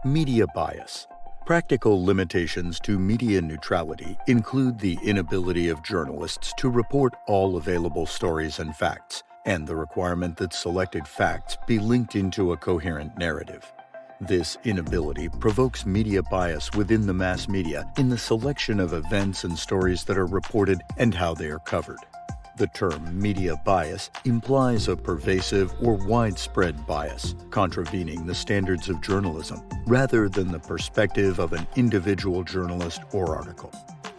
Media bias. Practical limitations to media neutrality include the inability of journalists to report all available stories and facts, and the requirement that selected facts be linked into a coherent narrative. This inability provokes media bias within the mass media in the selection of events and stories that are reported and how they are covered. The term media bias implies a pervasive or widespread bias, contravening the standards of journalism, rather than the perspective of an individual journalist or article.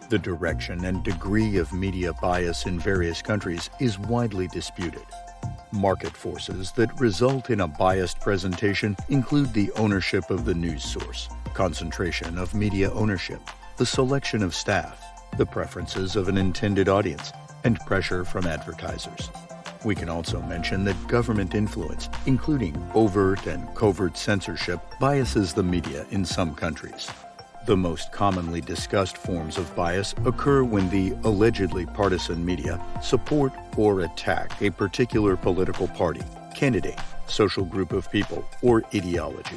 The direction and degree of media bias in various countries is widely disputed. Market forces that result in a biased presentation include the ownership of the news source, concentration of media ownership, the selection of staff, the preferences of an intended audience, and pressure from advertisers. We can also mention that government influence, including overt and covert censorship, biases the media in some countries. The most commonly discussed forms of bias occur when the allegedly partisan media support or attack a particular political party, candidate, social group of people, or ideology.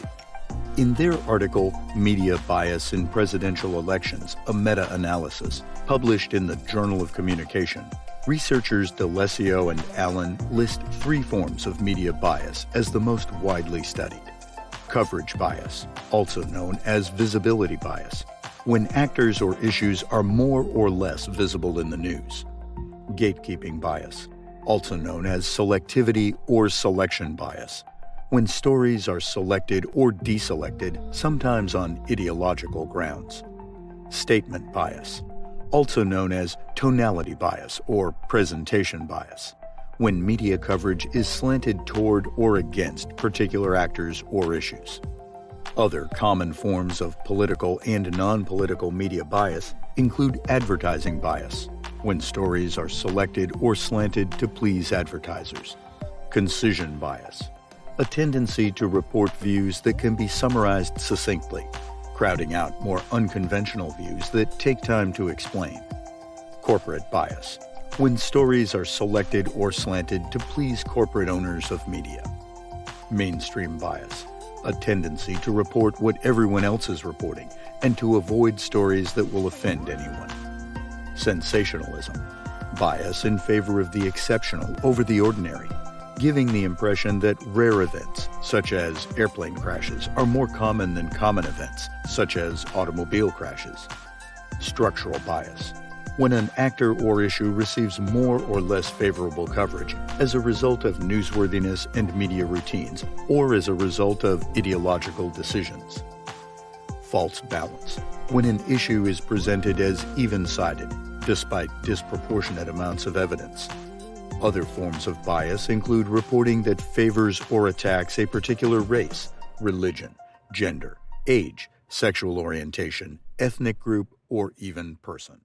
In their article, Media Bias in Presidential Elections, a Meta-Analysis, published in the Journal of Communication, researchers D'Alessio and Allen list 3 forms of media bias as the most widely studied. Coverage bias, also known as visibility bias, when actors or issues are more or less visible in the news. Gatekeeping bias, also known as selectivity or selection bias, when stories are selected or deselected, sometimes on ideological grounds. Statement bias, also known as tonality bias or presentation bias, when media coverage is slanted toward or against particular actors or issues. Other common forms of political and non-political media bias include advertising bias, when stories are selected or slanted to please advertisers. Concision bias, a tendency to report views that can be summarized succinctly, crowding out more unconventional views that take time to explain. Corporate bias, when stories are selected or slanted to please corporate owners of media. Mainstream bias, a tendency to report what everyone else is reporting and to avoid stories that will offend anyone. Sensationalism, bias in favor of the exceptional over the ordinary, giving the impression that rare events, such as airplane crashes, are more common than common events, such as automobile crashes. Structural bias, when an actor or issue receives more or less favorable coverage as a result of newsworthiness and media routines, or as a result of ideological decisions. False balance, when an issue is presented as even-sided, despite disproportionate amounts of evidence. Other forms of bias include reporting that favors or attacks a particular race, religion, gender, age, sexual orientation, ethnic group, or even person.